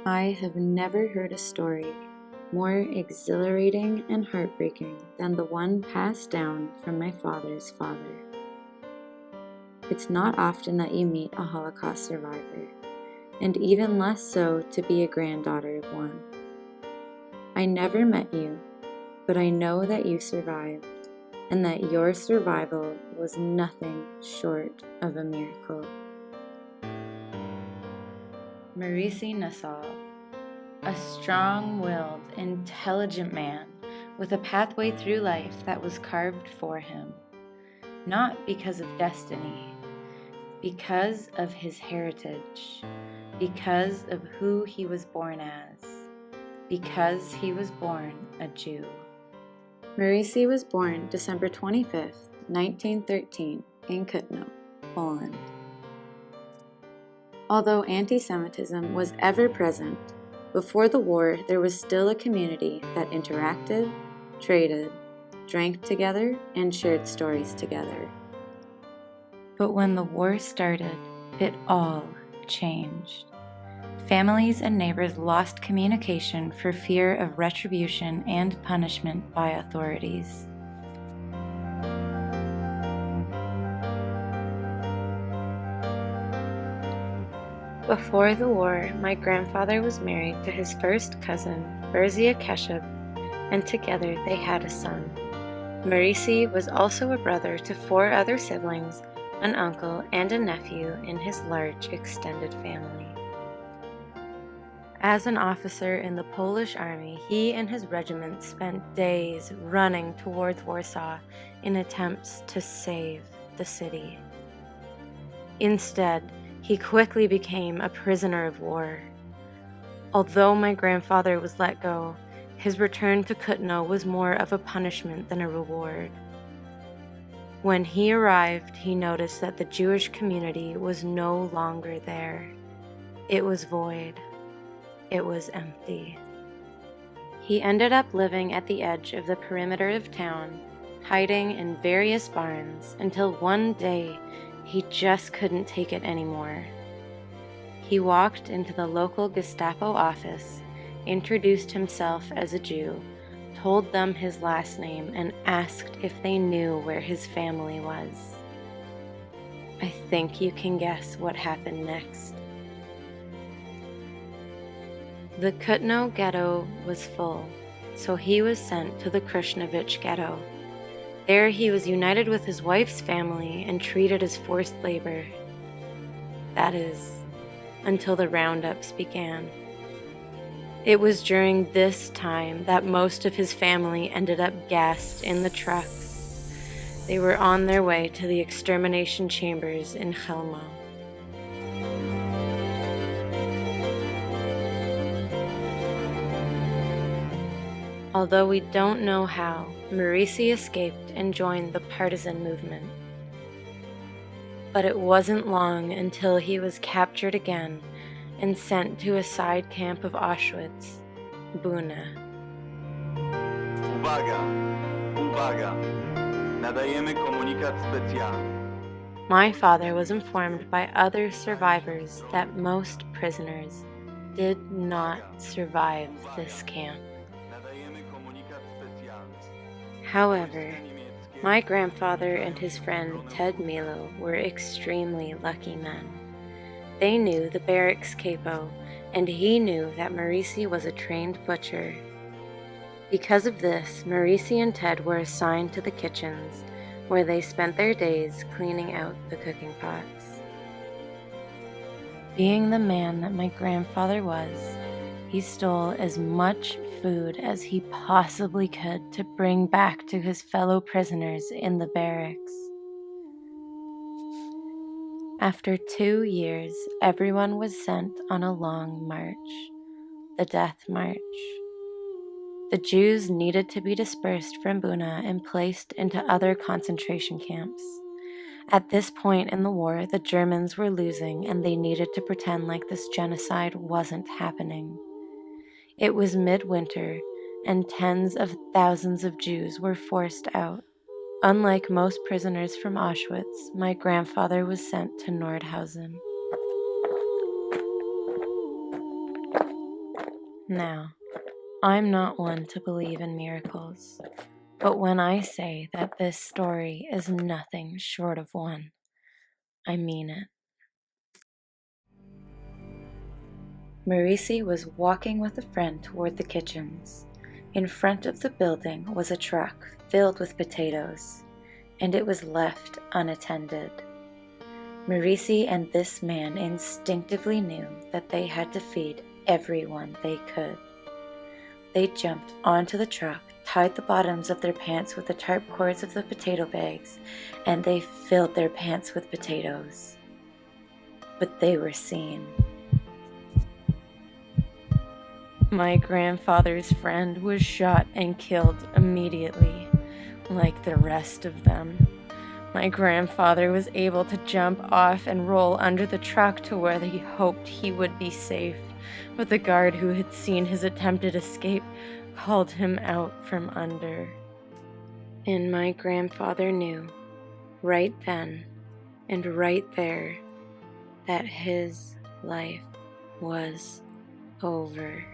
I have never heard a story more exhilarating and heartbreaking than the one passed down from my father's father. It's not often that you meet a Holocaust survivor, and even less so to be a granddaughter of one. I never met you, but I know that you survived, and that your survival was nothing short of a miracle. Muricy Nassau, a strong-willed, intelligent man with a pathway through life that was carved for him, not because of destiny, because of his heritage, because of who he was born as, because he was born a Jew. Muricy was born December 25th, 1913, in Kutno, Poland. Although anti-Semitism was ever present, before the war there was still a community that interacted, traded, drank together, and shared stories together. But when the war started, it all changed. Families and neighbors lost communication for fear of retribution and punishment by authorities. Before the war, my grandfather was married to his first cousin, Berzia Keshub, and together they had a son. Muricy was also a brother to 4 other siblings, an uncle, and a nephew in his large extended family. As an officer in the Polish army, he and his regiment spent days running towards Warsaw in attempts to save the city. Instead, he quickly became a prisoner of war. Although my grandfather was let go, his return to Kutno was more of a punishment than a reward. When he arrived, he noticed that the Jewish community was no longer there. It was void. It was empty. He ended up living at the edge of the perimeter of town, hiding in various barns until one day he just couldn't take it anymore. He walked into the local Gestapo office, introduced himself as a Jew, told them his last name, and asked if they knew where his family was. I think you can guess what happened next. The Kutno ghetto was full, so he was sent to the Krushnevich ghetto. There he was united with his wife's family and treated as forced labor. That is, until the roundups began. It was during this time that most of his family ended up gassed in the trucks. They were on their way to the extermination chambers in Chelmno. Although we don't know how, Muricy escaped and joined the partisan movement. But it wasn't long until he was captured again and sent to a side camp of Auschwitz, Buna. Uwaga! Uwaga! Nadajemy komunikat specjalny. My father was informed by other survivors that most prisoners did not survive this camp. However, my grandfather and his friend Ted Milo were extremely lucky men. They knew the barracks capo, and he knew that Muricy was a trained butcher. Because of this, Muricy and Ted were assigned to the kitchens, where they spent their days cleaning out the cooking pots. Being the man that my grandfather was, he stole as much food as he possibly could to bring back to his fellow prisoners in the barracks. After 2 years, everyone was sent on a long march, the Death March. The Jews needed to be dispersed from Buna and placed into other concentration camps. At this point in the war, the Germans were losing and they needed to pretend like this genocide wasn't happening. It was midwinter, and tens of thousands of Jews were forced out. Unlike most prisoners from Auschwitz, my grandfather was sent to Nordhausen. Now, I'm not one to believe in miracles, but when I say that this story is nothing short of one, I mean it. Marisi was walking with a friend toward the kitchens. In front of the building was a truck filled with potatoes, and it was left unattended. Marisi and this man instinctively knew that they had to feed everyone they could. They jumped onto the truck, tied the bottoms of their pants with the tarp cords of the potato bags, and they filled their pants with potatoes. But they were seen. My grandfather's friend was shot and killed immediately, like the rest of them. My grandfather was able to jump off and roll under the truck to where he hoped he would be safe, but the guard who had seen his attempted escape called him out from under. And my grandfather knew, right then and right there, that his life was over.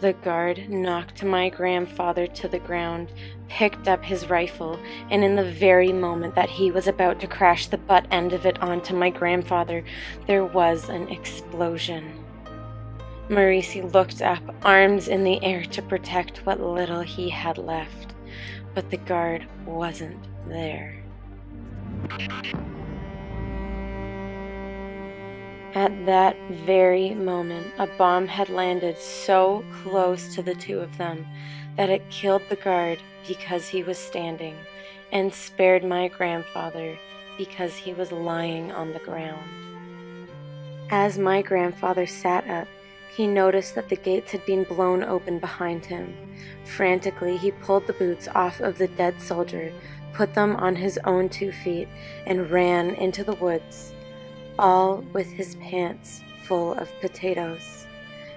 The guard knocked my grandfather to the ground, picked up his rifle, and in the very moment that he was about to crash the butt end of it onto my grandfather, there was an explosion. Marisi looked up, arms in the air to protect what little he had left, but the guard wasn't there. At that very moment, a bomb had landed so close to the two of them that it killed the guard because he was standing, and spared my grandfather because he was lying on the ground. As my grandfather sat up, he noticed that the gates had been blown open behind him. Frantically, he pulled the boots off of the dead soldier, put them on his own 2 feet, and ran into the woods, all with his pants full of potatoes,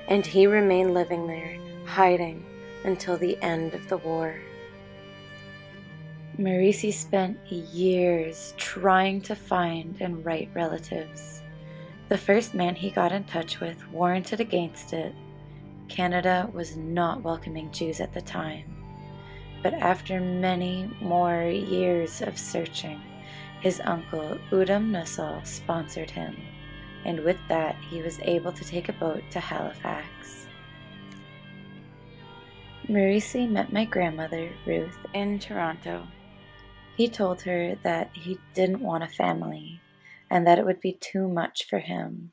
and he remained living there, hiding until the end of the war. Marisi spent years trying to find and write relatives. The first man he got in touch with warranted against it. Canada was not welcoming Jews at the time, but after many more years of searching, his uncle, Udam Nussel, sponsored him, and with that he was able to take a boat to Halifax. Marisi met my grandmother, Ruth, in Toronto. He told her that he didn't want a family, and that it would be too much for him.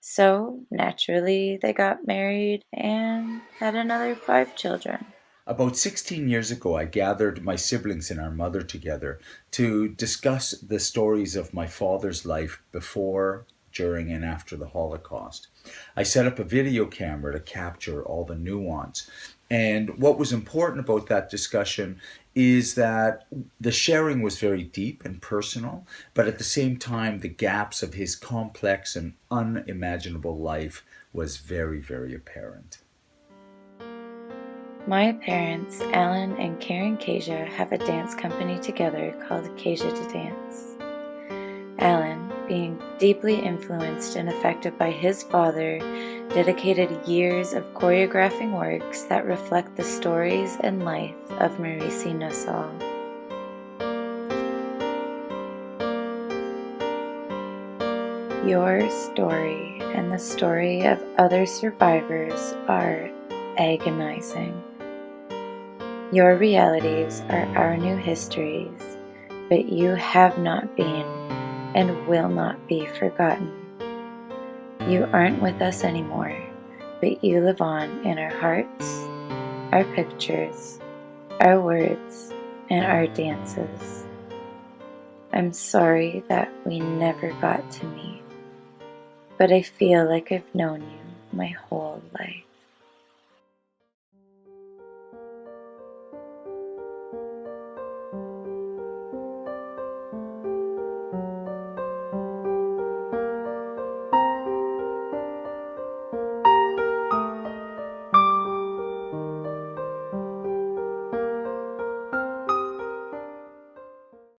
So, naturally, they got married and had another 5 children. About 16 years ago, I gathered my siblings and our mother together to discuss the stories of my father's life before, during, and after the Holocaust. I set up a video camera to capture all the nuance. And what was important about that discussion is that the sharing was very deep and personal, but at the same time, the gaps of his complex and unimaginable life was very, very apparent. My parents, Alan and Karen Kaeja, have a dance company together called Kaeja D'Dance. Alan, being deeply influenced and affected by his father, dedicated years of choreographing works that reflect the stories and life of Marisi Nussel. Your story and the story of other survivors are agonizing. Your realities are our new histories, but you have not been and will not be forgotten. You aren't with us anymore, but you live on in our hearts, our pictures, our words, and our dances. I'm sorry that we never got to meet, but I feel like I've known you my whole life.